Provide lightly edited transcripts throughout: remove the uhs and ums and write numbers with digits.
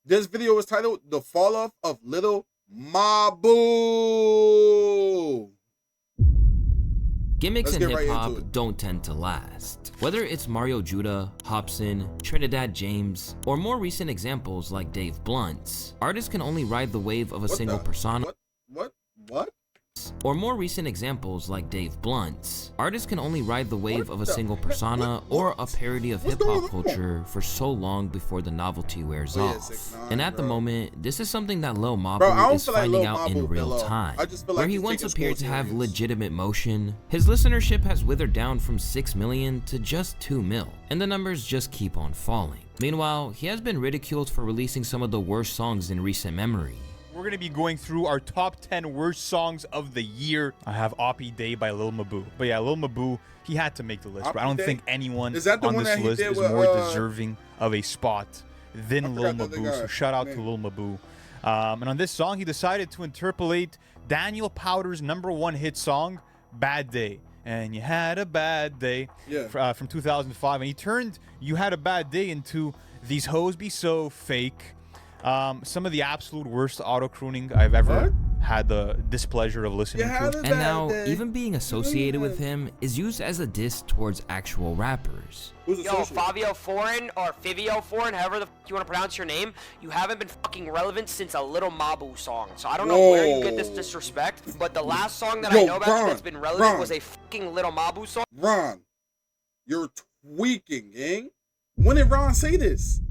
This video was titled "The Fall Off of Lil Mabu." Gimmicks in hip-hop don't tend to last. Whether it's Mario Judah, Hobson, Trinidad James, or more recent examples like Dave Blunt's, artists can only ride the wave of a single persona. What? Or more recent examples like Dave Blunt's, artists can only ride the wave of a single persona or a parody of hip-hop culture for so long before the novelty wears off. And at the moment, this is something that Lil Mabu is finding out in real time. Where he once appeared to have legitimate motion, his listenership has withered down from 6 million to just 2 mil, and the numbers just keep on falling. Meanwhile, he has been ridiculed for releasing some of the worst songs in recent memory. We're going to be going through our top 10 worst songs of the year. I have Oppie Day by Lil Mabu. But yeah, Lil Mabu, he had to make the list. But I don't think anyone on this list is more deserving of a spot than Lil Mabu. So shout out to Lil Mabu. And on this song, he decided to interpolate Daniel Powter's #1 hit song, Bad Day. And you had a bad day, from 2005. And he turned You Had a Bad Day into These Hoes Be So Fake. Some of the absolute worst auto-crooning I've ever had the displeasure of listening to. And now, even being associated with him is used as a diss towards actual rappers. Yo, Fabio Foreign, or Fivio Foreign, however the you want to pronounce your name, you haven't been fucking relevant since a Lil Mabu song. So I don't know where you get this disrespect, but the last song that I know about that's been relevant was a fucking Lil Mabu song. Ron, you're tweaking, gang. When did Ron say this?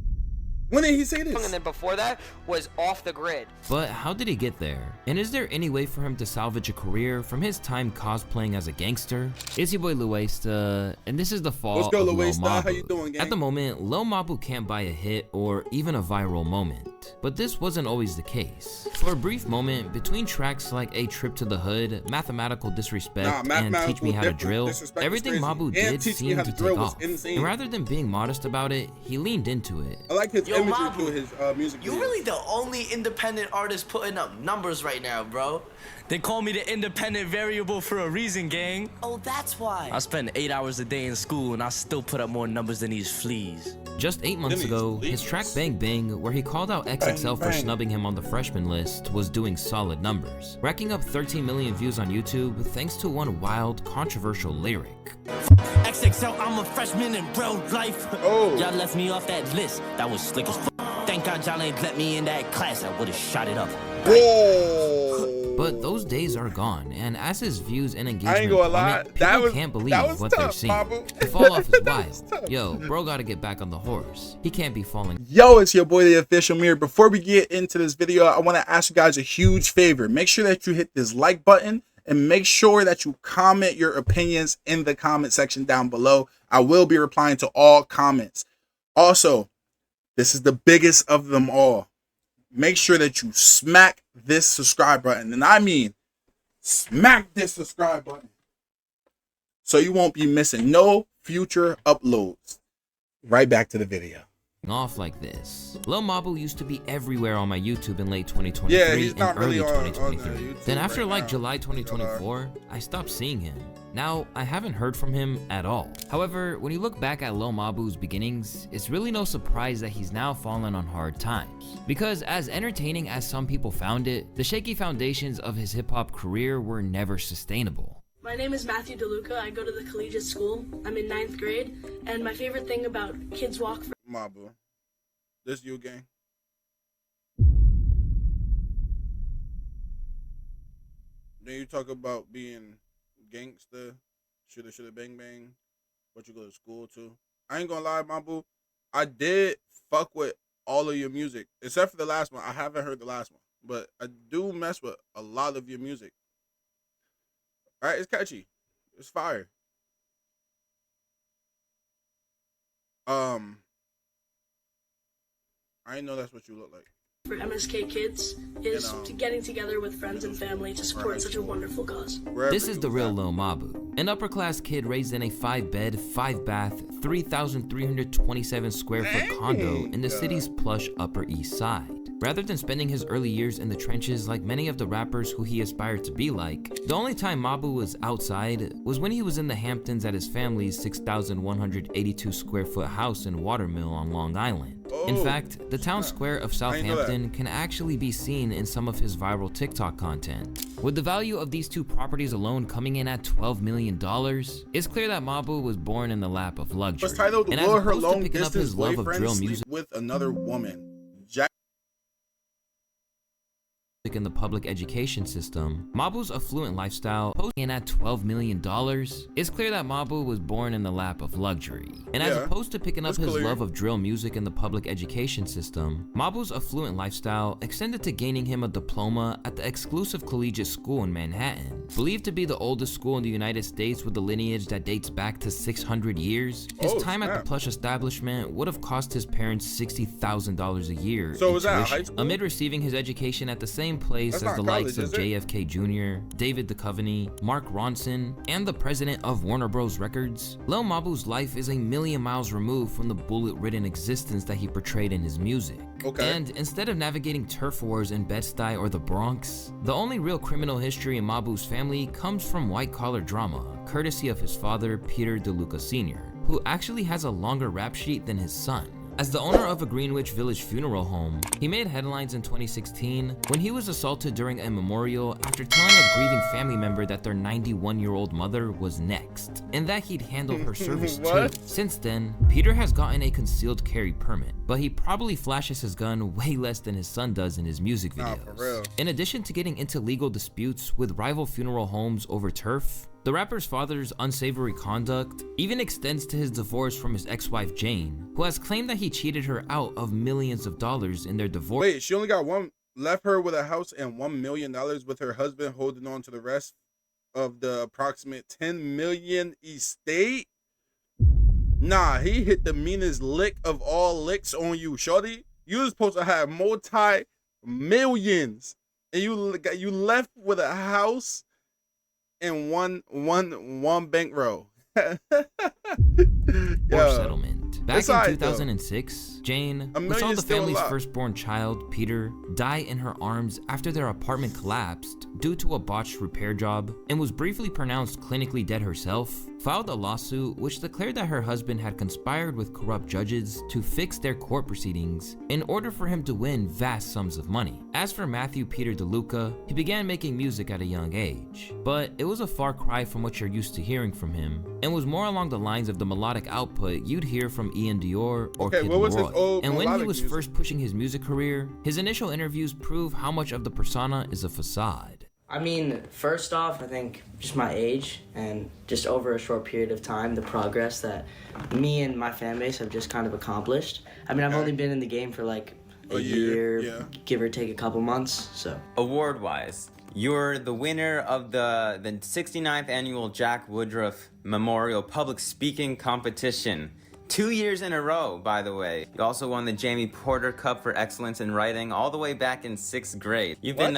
When did he say this? And then before that was Off the Grid. But how did he get there? And is there any way for him to salvage a career from his time cosplaying as a gangster? It's your boy Luesta, and this is the fall of Lil Mabu. How you doing, gang? At the moment, Lil Mabu can't buy a hit or even a viral moment. But this wasn't always the case. For a brief moment, between tracks like A Trip to the Hood, Mathematical Disrespect, and Teach Me How to Drill, everything Mabu did seemed to take off. And rather than being modest about it, he leaned into it. I like his imagery to his music. You really the only independent artist putting up numbers right now, bro. They call me the independent variable for a reason, gang. Oh, that's why. I spend 8 hours a day in school and I still put up more numbers than these fleas. Just 8 months ago, his track Bang Bang, where he called out XXL for snubbing him on the freshman list, was doing solid numbers, racking up 13 million views on YouTube thanks to one wild, controversial lyric. XXL, I'm a freshman in real life. Y'all left me off that list. That was slick as f. Thank God y'all ain't let me in that class. I would've shot it up. But those days are gone, and as his views and engagement plummet, people can't believe what they're seeing. The fall off is wild. Yo, bro gotta get back on the horse. He can't be falling. Yo, it's your boy, the Official Mirror. Before we get into this video, I want to ask you guys a huge favor. Make sure that you hit this like button and make sure that you comment your opinions in the comment section down below. I will be replying to all comments. Also, this is the biggest of them all. Make sure that you smack this subscribe button. And I mean, smack this subscribe button, so you won't be missing no future uploads. Right back to the video. Off like this. Lil Mabu used to be everywhere on my YouTube in late 2023 and early 2023. Then after July 2024, I stopped seeing him. Now, I haven't heard from him at all. However, when you look back at Lil Mabu's beginnings, it's really no surprise that he's now fallen on hard times. Because as entertaining as some people found it, the shaky foundations of his hip-hop career were never sustainable. My name is Matthew DeLuca. I go to the collegiate school. I'm in 9th grade, and my favorite thing about Kids Walk for Mabu, this you, gang. Then you talk about being gangster, shoulda bang bang, but you go to school too. I ain't gonna lie, Mabu, I did fuck with all of your music except for the last one. I haven't heard the last one, but I do mess with a lot of your music. All right, it's catchy, it's fire. I didn't know that's what you look like. For MSK Kids is getting together with friends and family to support such a wonderful cause. This is the real Lil Mabu, an upper-class kid raised in a 5-bed, 5-bath, 3,327 square foot condo in the city's plush Upper East Side. Rather than spending his early years in the trenches like many of the rappers who he aspired to be like, the only time Mabu was outside was when he was in the Hamptons at his family's 6,182 square foot house in Watermill on Long Island. In fact, the town square of Southampton can actually be seen in some of his viral TikTok content. With the value of these two properties alone coming in at $12 million, it's clear that Mabu was born in the lap of luxury. And as opposed to picking up his love of drill music with another woman, in the public education system, Mabu's affluent lifestyle posting in at $12 million, it's clear that Mabu was born in the lap of luxury. And as opposed to picking up his love of drill music in the public education system, Mabu's affluent lifestyle extended to gaining him a diploma at the exclusive collegiate school in Manhattan. Believed to be the oldest school in the United States with a lineage that dates back to 600 years, his time at the plush establishment would have cost his parents $60,000 a year in tuition. Amid receiving his education at the same place as the likes of JFK Jr., David Duchovny, Mark Ronson, and the president of Warner Bros. Records, Lil Mabu's life is a million miles removed from the bullet-ridden existence that he portrayed in his music. And instead of navigating turf wars in Bed-Stuy or the Bronx, the only real criminal history in Mabu's family comes from white-collar drama, courtesy of his father, Peter DeLuca Sr., who actually has a longer rap sheet than his son. As the owner of a Greenwich Village funeral home, he made headlines in 2016 when he was assaulted during a memorial after telling a grieving family member that their 91-year-old mother was next, and that he'd handle her service too. Since then, Peter has gotten a concealed carry permit, but he probably flashes his gun way less than his son does in his music videos. In addition to getting into legal disputes with rival funeral homes over turf, the rapper's father's unsavory conduct even extends to his divorce from his ex-wife Jane, who has claimed that he cheated her out of millions of dollars in their divorce. Wait, she only got left her with a house and $1 million with her husband holding on to the rest of the approximate $10 million estate? Nah, he hit the meanest lick of all licks on you, shorty. You was supposed to have multi-millions, and you left with a house in one bankroll. Settlement. Back in 2006, Jane, who saw the family's firstborn child, Peter, die in her arms after their apartment collapsed due to a botched repair job and was briefly pronounced clinically dead herself, filed a lawsuit which declared that her husband had conspired with corrupt judges to fix their court proceedings in order for him to win vast sums of money. As for Matthew Peter DeLuca, he began making music at a young age, but it was a far cry from what you're used to hearing from him, and was more along the lines of the melodic output you'd hear from Ian Dior or Kid Laroi. And when he was first pushing his music career, his initial interviews prove how much of the persona is a facade. I mean, first off, I think just my age and just over a short period of time, the progress that me and my fan base have just kind of accomplished. I mean, I've only been in the game for like a year, give or take a couple months, so. Award-wise, you're the winner of the 69th annual Jack Woodruff Memorial Public Speaking Competition. 2 years in a row, by the way. You also won the Jamie Porter Cup for excellence in writing all the way back in 6th grade. You've been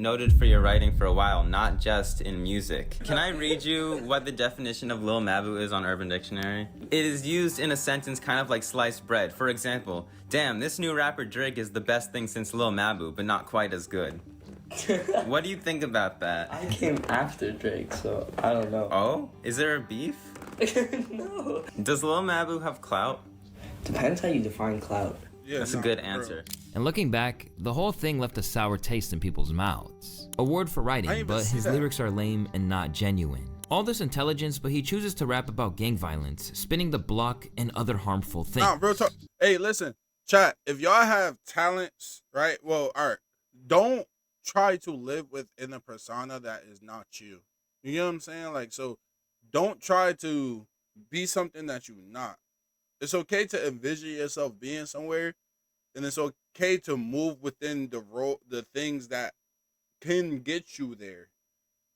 noted for your writing for a while, not just in music. Can I read you what the definition of Lil Mabu is on Urban Dictionary? It is used in a sentence kind of like sliced bread. For example, damn, this new rapper Drake is the best thing since Lil Mabu, but not quite as good. What do you think about that? I came after Drake, so I don't know. Oh? Is there a beef? No. Does Lil Mabu have clout? Depends how you define clout. Yeah, that's a good answer. And looking back, the whole thing left a sour taste in people's mouths. Award for writing, but his lyrics are lame and not genuine. All this intelligence, but he chooses to rap about gang violence, spinning the block, and other harmful things. Nah, real talk. Hey, listen, chat. If y'all have talents, right? Well, all right. Don't try to live within a persona that is not you. You know what I'm saying? Like, so don't try to be something that you're not. It's okay to envision yourself being somewhere, and it's okay to move within the things that can get you there,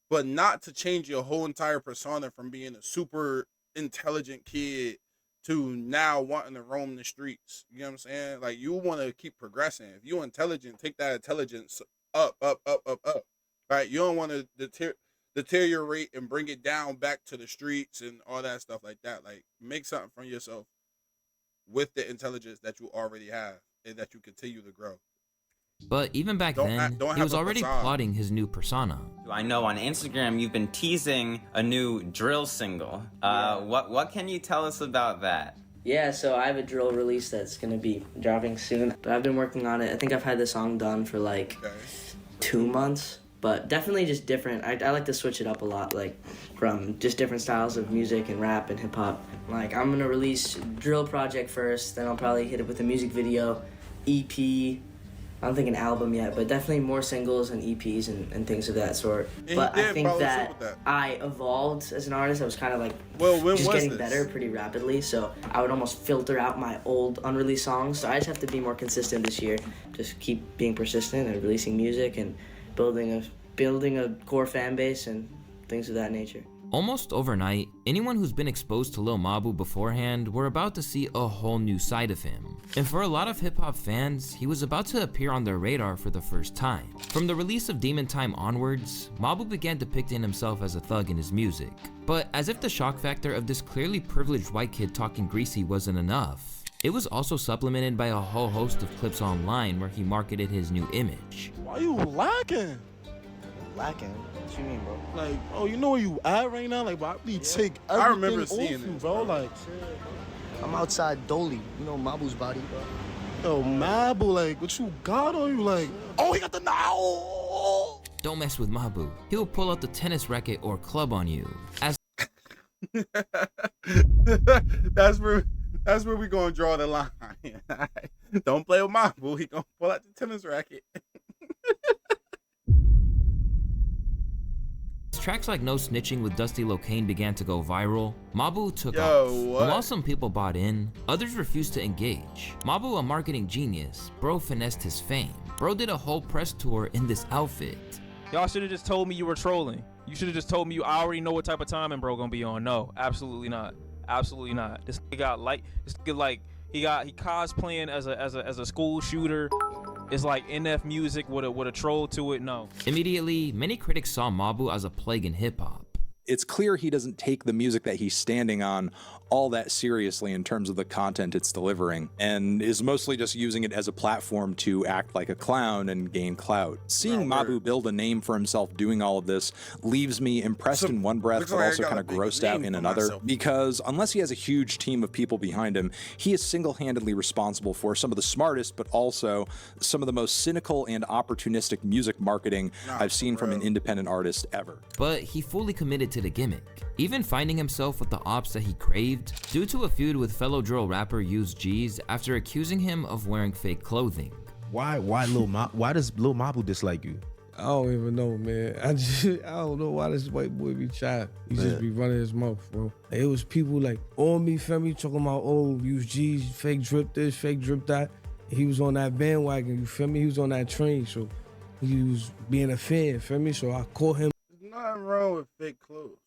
but not to change your whole entire persona from being a super intelligent kid to now wanting to roam the streets. You know what I'm saying? Like, you want to keep progressing. If you're intelligent, take that intelligence up. Right? You don't want to deteriorate and bring it down back to the streets and all that stuff like that. Like, make something from yourself with the intelligence that you already have and that you continue to grow. But even back then, he was already plotting his new persona. I know on Instagram you've been teasing a new drill single. What can you tell us about that? Yeah, so I have a drill release that's gonna be dropping soon. But I've been working on it. I think I've had the song done for like 2 months, but definitely just different. I like to switch it up a lot, like from just different styles of music and rap and hip hop. Like I'm gonna release drill project first, then I'll probably hit it with a music video, EP. I don't think an album yet, but definitely more singles and EPs and things of that sort. But I think that I evolved as an artist. I was kind of like just getting better pretty rapidly, so I would almost filter out my old unreleased songs. So I just have to be more consistent this year. Just keep being persistent and releasing music and building a core fan base and things of that nature. Almost overnight, anyone who's been exposed to Lil Mabu beforehand were about to see a whole new side of him. And for a lot of hip-hop fans, he was about to appear on their radar for the first time. From the release of Demon Time onwards, Mabu began depicting himself as a thug in his music. But as if the shock factor of this clearly privileged white kid talking greasy wasn't enough, it was also supplemented by a whole host of clips online where he marketed his new image. Why you lacking? Lacking? What you mean, bro? Like, oh, you know where you at right now? Like, bro, take everything I remember seeing off you, it, bro. Like, I'm outside Dolly. You know Mabu's body, bro. Yo, Mabu, like, what you got on you? Like, oh, he got the now. Don't mess with Mabu. He'll pull out the tennis racket or club on you. As that's where we gonna draw the line. Don't play with Mabu. He gonna pull out the tennis racket. Tracks like No Snitching with Dusty Locane began to go viral, Mabu took off. And while some people bought in, others refused to engage. Mabu, a marketing genius, bro finessed his fame. Bro did a whole press tour in this outfit. Y'all should have just told me you were trolling. You should have just told me I already know what type of timing bro gonna be on. No, absolutely not. Absolutely not. This nigga got like, this nigga like, he cosplaying as a school shooter. It's like NF music with a troll to it. No. Immediately, many critics saw Mabu as a plague in hip-hop. It's clear he doesn't take the music that he's standing on all that seriously in terms of the content it's delivering, and is mostly just using it as a platform to act like a clown and gain clout. Seeing Mabu build a name for himself doing all of this leaves me impressed in one breath, but also kind of grossed out in another, because unless he has a huge team of people behind him, he is single-handedly responsible for some of the smartest, but also some of the most cynical and opportunistic music marketing I've seen from an independent artist ever. But he fully committed to the gimmick, even finding himself with the ops that he craved due to a feud with fellow drill rapper Use G's after accusing him of wearing fake clothing. Why does Lil Mabu dislike you? I don't even know, man. I don't know why this white boy be shy. He just be running his mouth, bro. Like, it was people like on me, feel me, talking about, oh, Use G's, fake drip this, fake drip that. He was on that bandwagon, you feel me? He was on that train, so he was being a fan, feel me? So I caught him. There's nothing wrong with fake clothes.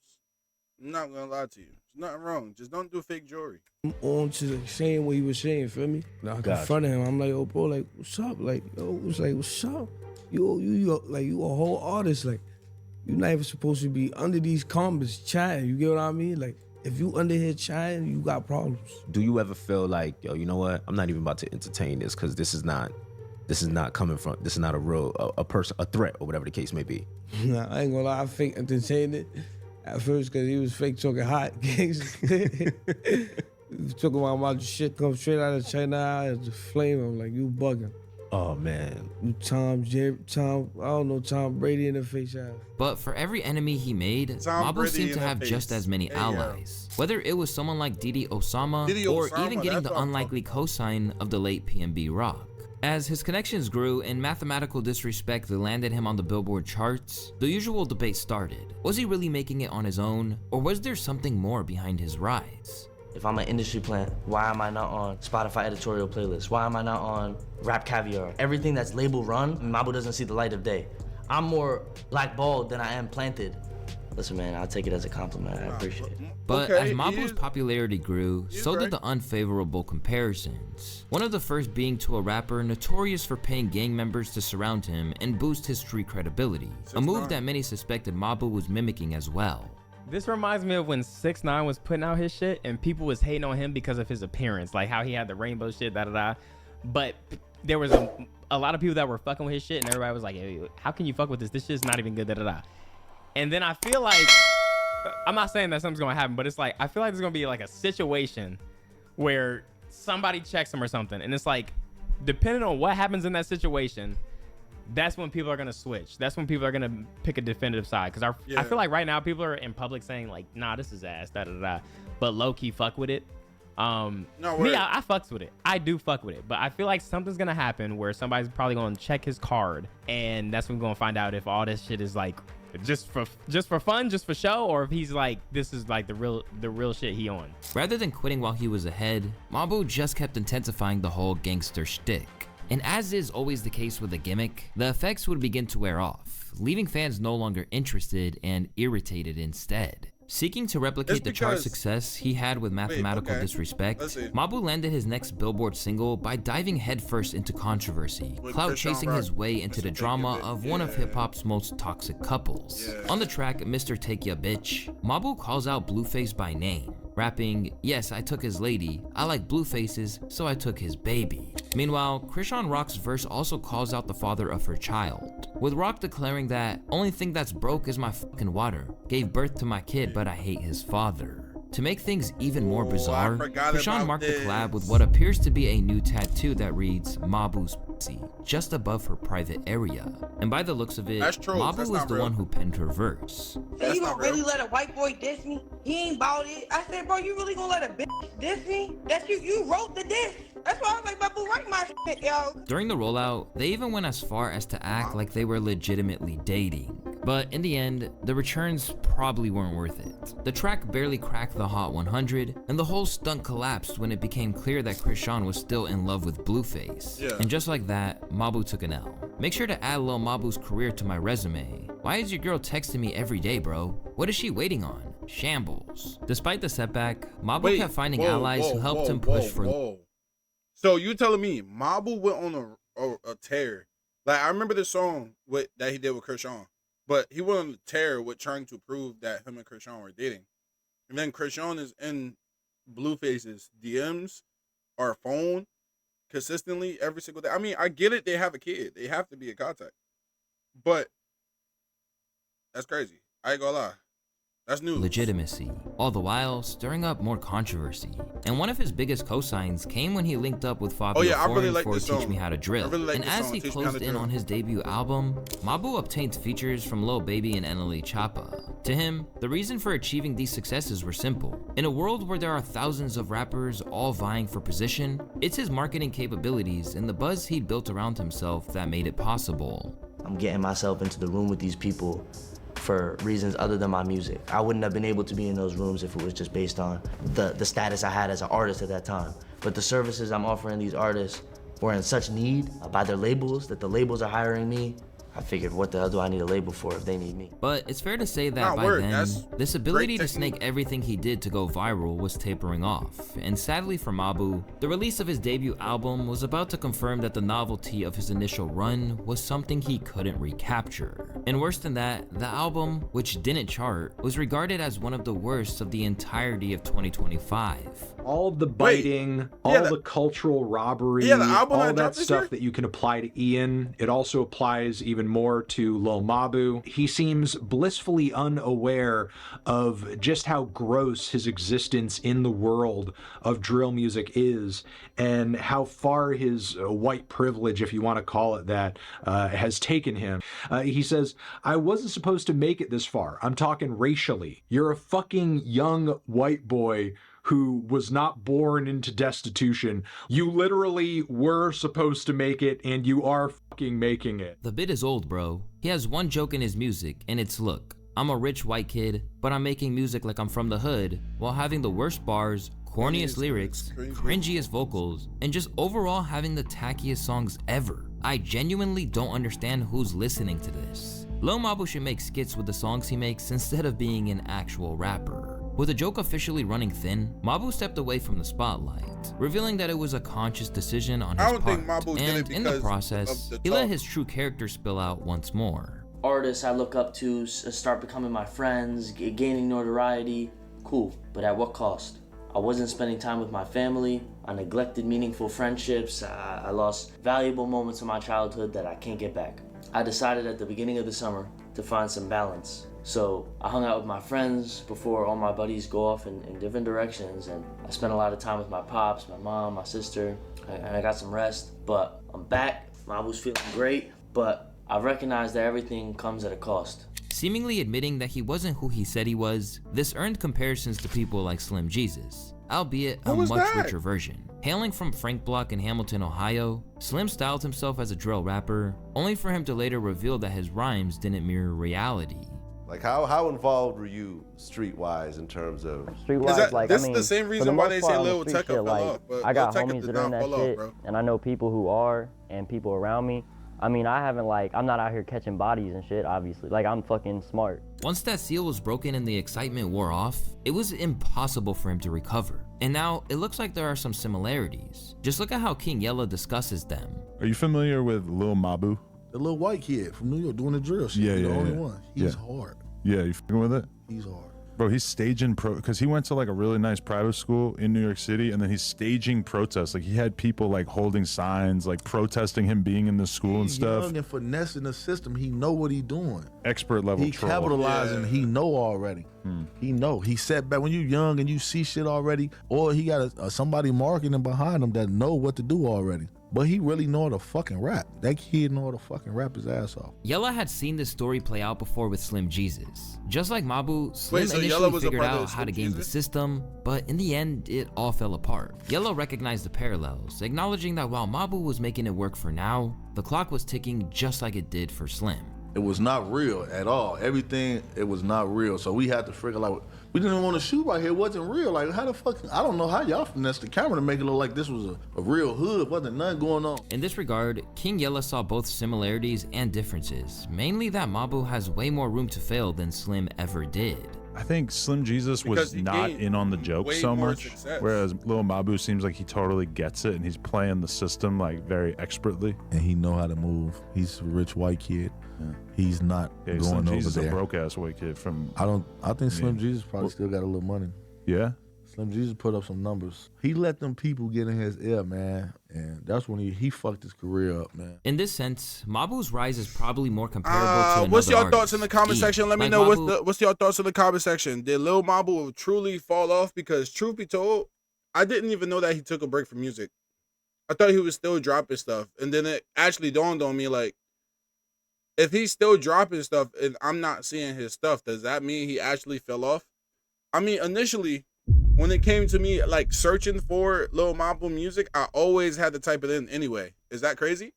I'm not gonna lie to you. There's nothing wrong. Just don't do fake jewelry. On to saying what he was saying, feel me? Now I confronted him. I'm like, oh, bro, like, what's up? Like, yo, what's up? You a whole artist. Like, you're not even supposed to be under these comments chatting. You get what I mean? Like, if you under here chatting, you got problems. Do you ever feel like, yo, you know what? I'm not even about to entertain this because this is not coming from, this is not a real, a person, a threat or whatever the case may be. Nah, I ain't gonna lie, I fake entertained it at first because he was fake talking hot. He was talking about my shit come straight out of China as a flame. I'm like, you bugging. Oh man. You Tom, I don't know, Tom Brady in the face ass. But for every enemy he made, Mabu seemed to have just as many allies. Whether it was someone like Didi Osama or even getting the unlikely cosign of the late PNB Rock. As his connections grew and mathematical disrespect landed him on the Billboard charts, the usual debate started. Was he really making it on his own, or was there something more behind his rise? If I'm an industry plant, why am I not on Spotify editorial playlist? Why am I not on Rap Caviar? Everything that's label run, Mabu doesn't see the light of day. I'm more blackballed than I am planted. Listen, man, I'll take it as a compliment. I appreciate it. But as Mabu's popularity grew, so did the unfavorable comparisons. One of the first being to a rapper notorious for paying gang members to surround him and boost his street credibility, a move that many suspected Mabu was mimicking as well. This reminds me of when 6ix9ine was putting out his shit and people was hating on him because of his appearance, like how he had the rainbow shit, But there was a lot of people that were fucking with his shit, and everybody was like, hey, how can you fuck with this? This shit's not even good, da-da-da. And then I feel like, I'm not saying that something's gonna happen, but it's like, I feel like there's gonna be like a situation where somebody checks him or something, and it's like, depending on what happens in that situation, that's when people are gonna switch. That's when people are gonna pick a definitive side. Because I feel like right now people are in public saying like, nah, this is ass, da-da-da, but low-key fuck with it. I fucks with it. I do fuck with it, but I feel like something's gonna happen where somebody's probably gonna check his card, and that's when we're gonna find out if all this shit is like just for fun, just for show, or if he's like, this is like the real shit he on. Rather than quitting while he was ahead, Mabu just kept intensifying the whole gangster shtick. And as is always the case with a gimmick, the effects would begin to wear off, leaving fans no longer interested and irritated instead. Seeking to replicate the chart success he had with Mathematical Disrespect, Mabu landed his next Billboard single by diving headfirst into controversy, clout chasing his way into the drama of one of hip-hop's most toxic couples. On the track Mr. Take Ya Bitch, Mabu calls out Blueface by name, rapping, yes, I took his lady, I like blue faces, so I took his baby. Meanwhile, Krishan Rock's verse also calls out the father of her child, with Rock declaring that, only thing that's broke is my fucking water, gave birth to my kid but I hate his father. To make things even more bizarre, Krishan marked the collab with what appears to be a new tattoo that reads Mabu's pussy just above her private area. And by the looks of it, Mabu was the one who penned her verse. So you gonna really let a white boy diss me? He ain't bout it. I said, bro, you really gonna let a bitch diss me? That's you wrote the diss. That's why I was like, Mabu, write my shit, yo. During the rollout, they even went as far as to act like they were legitimately dating. But in the end, the returns probably weren't worth it. The track barely cracked the Hot 100, and the whole stunt collapsed when it became clear that Krishan was still in love with Blueface. And just like that, Mabu took an L. Make sure to add Lil Mabu's career to my resume. Why is your girl texting me every day, bro? What is she waiting on? Shambles. Despite the setback, Mabu kept finding allies who helped him push for... So you telling me Mabu went on a tear? Like, I remember the song that he did with Krishan, but he went on a tear with trying to prove that him and Krishan were dating. And then Krishan is in Blueface's DMs or phone consistently every single day. I mean, I get it. They have a kid. They have to be in contact. But that's crazy. I ain't gonna lie. That's news. Legitimacy, all the while stirring up more controversy. And one of his biggest cosigns came when he linked up with Fabio Foreign for Teach Me How to Drill. And as he closed in on his debut album, Mabu obtained features from Lil Baby and NLE Choppa. To him, the reason for achieving these successes were simple. In a world where there are thousands of rappers all vying for position, it's his marketing capabilities and the buzz he'd built around himself that made it possible. I'm getting myself into the room with these people for reasons other than my music. I wouldn't have been able to be in those rooms if it was just based on the status I had as an artist at that time. But the services I'm offering these artists were in such need by their labels that the labels are hiring me. I figured, what the hell do I need a label for if they need me? But it's fair to say that by then, this ability to snake everything he did to go viral was tapering off. And sadly for Mabu, the release of his debut album was about to confirm that the novelty of his initial run was something he couldn't recapture. And worse than that, the album, which didn't chart, was regarded as one of the worst of the entirety of 2025. All the biting, the cultural robbery, all that stuff that you can apply to Ian, it also applies even more to Lil Mabu. He seems blissfully unaware of just how gross his existence in the world of drill music is and how far his white privilege, if you want to call it that, has taken him. He says, I wasn't supposed to make it this far. I'm talking racially. You're a fucking young white boy who was not born into destitution. You literally were supposed to make it, and you are fucking making it. The bit is old, bro. He has one joke in his music, and it's, look, I'm a rich white kid, but I'm making music like I'm from the hood, while having the worst bars, corniest lyrics, cringiest vocals, and just overall having the tackiest songs ever. I genuinely don't understand who's listening to this. Lil Mabu should make skits with the songs he makes instead of being an actual rapper. With the joke officially running thin, Mabu stepped away from the spotlight, revealing that it was a conscious decision on his part, and in the process, he let his true character spill out once more. Artists I look up to start becoming my friends, gaining notoriety, cool, but at what cost? I wasn't spending time with my family. I neglected meaningful friendships. I lost valuable moments of my childhood that I can't get back. I decided at the beginning of the summer to find some balance. So I hung out with my friends before all my buddies go off in different directions, and I spent a lot of time with my pops, my mom, my sister, and I got some rest. But I'm back. Mabu's feeling great, but I recognize that everything comes at a cost. Seemingly admitting that he wasn't who he said he was, this earned comparisons to people like Slim Jesus, albeit a much richer version. Hailing from Frank Block in Hamilton, Ohio, Slim styled himself as a drill rapper, only for him to later reveal that his rhymes didn't mirror reality. Like how involved were you streetwise in terms of streetwise? Like this I mean, is the same reason why they say Lil Tecca fell off. But I got Lil Tecca homies that are in that shit, and I know people who are and people around me. I mean, I haven't I'm not out here catching bodies and shit, obviously. Like, I'm fucking smart. Once that seal was broken and the excitement wore off, it was impossible for him to recover. And now, it looks like there are some similarities. Just look at how King Yella discusses them. Are you familiar with Lil Mabu? The little white kid from New York doing the drill shit. Yeah, He's yeah, the only yeah. one. He's hard. Yeah, you fucking with it? He's hard. Bro, he's staging because he went to like a really nice private school in New York City, and then he's staging protests. Like he had people like holding signs, like protesting him being in the school and stuff. Young and finessing the system. He know what he doing. Expert level He troll. capitalizing. He know already. He know. He set back when you young and you see shit already, or he got somebody marketing behind him that know what to do already. But he really know how to fucking rap. That kid know how to fucking rap his ass off. Yella had seen this story play out before with Slim Jesus. Just like Mabu, Slim initially figured out how to game the system, but in the end, it all fell apart. Yella recognized the parallels, acknowledging that while Mabu was making it work for now, the clock was ticking just like it did for Slim. It was not real at all. Everything, it was not real. So we had to figure like, we didn't want to shoot right here. It wasn't real. Like, how the fuck, I don't know how y'all finessed the camera to make it look like this was a real hood. Wasn't nothing going on. In this regard, King Yella saw both similarities and differences, mainly that Mabu has way more room to fail than Slim ever did. I think Slim Jesus was not in on the joke so much, whereas Lil Mabu seems like he totally gets it and he's playing the system like very expertly. And he know how to move. He's a rich white kid. Yeah. He's not going Slim over Jesus there. a broke ass white kid from. I think Slim Jesus probably still got a little money. Yeah. Slim Jesus put up some numbers. He let them people get in his ear, man, and that's when he fucked his career up, man. In this sense, Mabu's rise is probably more comparable to another what's your thoughts artist, in the comment section? Let me know what's your thoughts in the comment section. Did Lil Mabu truly fall off? Because truth be told, I didn't even know that he took a break from music. I thought he was still dropping stuff, and then it actually dawned on me like, if he's still dropping stuff and I'm not seeing his stuff, does that mean he actually fell off? I mean, initially, when it came to me like searching for Lil Mabu music, I always had to type it in anyway. Is that crazy?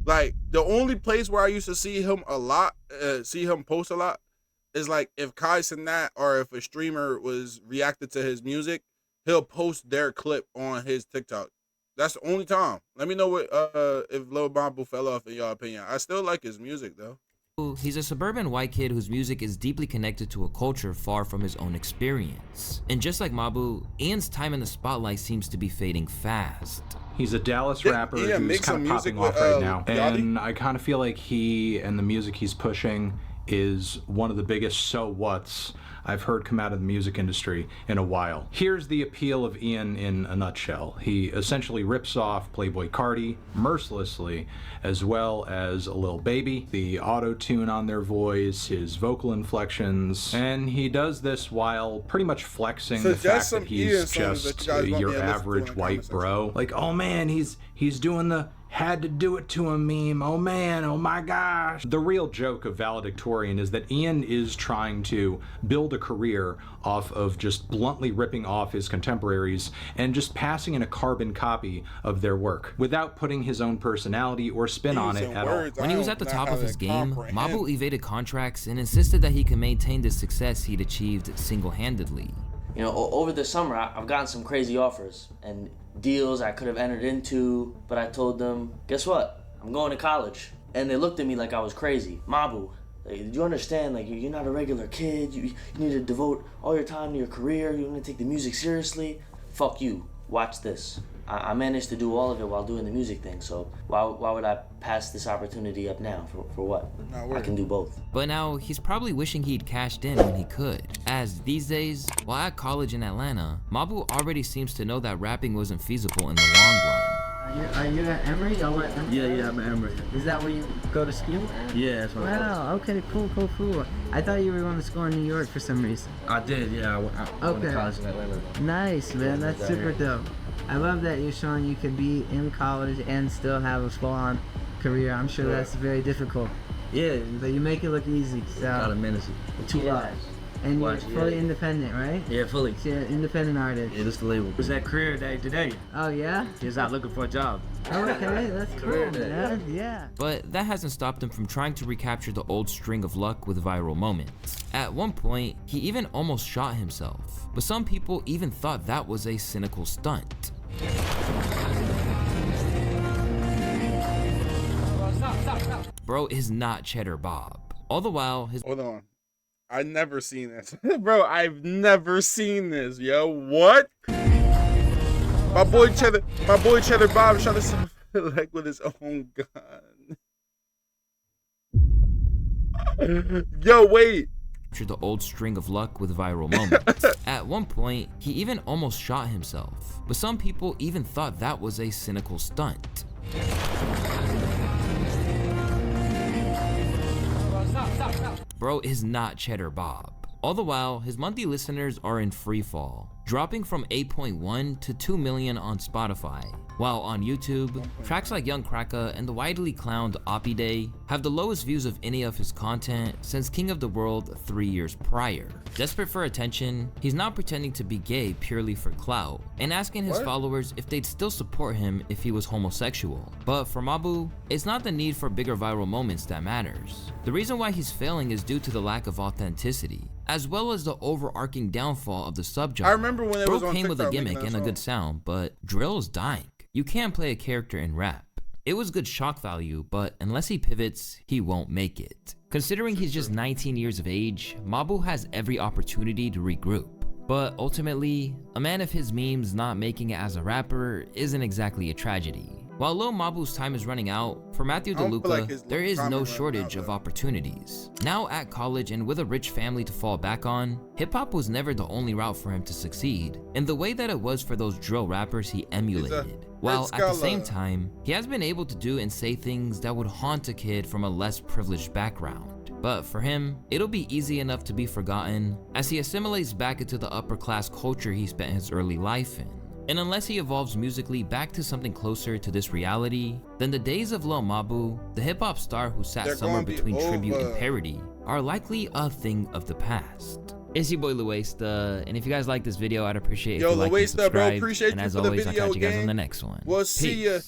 Like, the only place where I used to see him a lot, see him post a lot, is like if Kai Cenat or if a streamer was reacted to his music, he'll post their clip on his TikTok. That's the only time. Let me know what if Lil Mabu fell off in your opinion. I still like his music though. He's a suburban white kid whose music is deeply connected to a culture far from his own experience. And just like Mabu, Ian's time in the spotlight seems to be fading fast. He's a Dallas rapper who's kind of popping off right now. And I kind of feel like he and the music he's pushing is one of the biggest so whats I've heard come out of the music industry in a while. Here's the appeal of Ian in a nutshell. He essentially rips off Playboi Carti mercilessly, as well as a Lil Baby, the auto-tune on their voice, his vocal inflections, and he does this while pretty much flexing the fact that he's just your average white bro. Like, oh man, he's doing the had to do it to him meme. Oh man, oh my gosh. The real joke of valedictorian is that Ian is trying to build a career off of just bluntly ripping off his contemporaries and just passing in a carbon copy of their work without putting his own personality or spin on it at all. When he was at the top of his game, Mabu evaded contracts and insisted that he could maintain the success he'd achieved single-handedly. You know, over the summer, I've gotten some crazy offers and deals I could have entered into, but I told them, guess what? I'm going to college. And they looked at me like I was crazy. Mabu, like, do you understand? Like, you're not a regular kid. You need to devote all your time to your career. You need to take the music seriously. Fuck you. Watch this. I managed to do all of it while doing the music thing. So why would I pass this opportunity up now? For what? I can do both. But now he's probably wishing he'd cashed in when he could, as these days, while at college in Atlanta, Mabu already seems to know that rapping wasn't feasible in the long run. Are you at Emory? Yeah, I'm at Emory. Is that where you go to school? Yeah, that's what I Wow, okay, cool. I thought you were going to school in New York for some reason. I did, yeah. I went to college in Atlanta. Nice, man. That's super dope. I love that you're showing you can be in college and still have a full-on career. I'm sure that's very difficult. Yeah. But you make it look easy. So. Got a minute. 2 lives. And you're fully independent, right? Yeah, fully. So you're an independent artist. Yeah, that's the label. Was that career day today? Oh, yeah? He's out looking for a job. Okay, that's cool, man. Yeah. But that hasn't stopped him from trying to recapture the old string of luck with viral moments. At one point, he even almost shot himself. But some people even thought that was a cynical stunt. Bro is not Cheddar Bob. All the while, his— Hold on. I've never seen this. Bro, I've never seen this, yo. What? My boy Cheddar Bob shot himself like with his own gun. Yo, wait. The old string of luck with viral moments. At one point, he even almost shot himself. But some people even thought that was a cynical stunt. Bro is not Cheddar Bob. All the while, his monthly listeners are in free fall, dropping from 8.1 to 2 million on Spotify. While on YouTube, tracks like Young Kraka and the widely clowned Oppie Day have the lowest views of any of his content since King of the World 3 years prior. Desperate for attention, he's not pretending to be gay purely for clout, and asking his followers if they'd still support him if he was homosexual. But for Mabu, it's not the need for bigger viral moments that matters. The reason why he's failing is due to the lack of authenticity, as well as the overarching downfall of the subgenre. I remember when it was on came with a TikTok gimmick and a good sound, but drill is dying. You can't play a character in rap. It was good shock value, but unless he pivots, he won't make it. Considering he's just 19 years of age, Mabu has every opportunity to regroup. But ultimately, a man of his memes not making it as a rapper isn't exactly a tragedy. While Lil Mabu's time is running out, for Matthew DeLuca, there is no shortage of opportunities. Now at college and with a rich family to fall back on, hip-hop was never the only route for him to succeed, in the way that it was for those drill rappers he emulated. While at the same time, he has been able to do and say things that would haunt a kid from a less privileged background. But for him, it'll be easy enough to be forgotten as he assimilates back into the upper class culture he spent his early life in. And unless he evolves musically back to something closer to this reality, then the days of Lil Mabu, the hip-hop star who sat somewhere between tribute and parody, are likely a thing of the past. It's your boy Luesta, and if you guys like this video, I'd appreciate if you like and subscribe. Bro, appreciate and you as for always, the I'll video, catch you guys gang. on the next one. We'll see ya.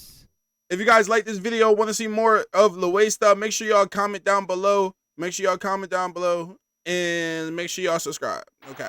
If you guys like this video, want to see more of Luesta, make sure y'all comment down below. And make sure y'all subscribe. Okay.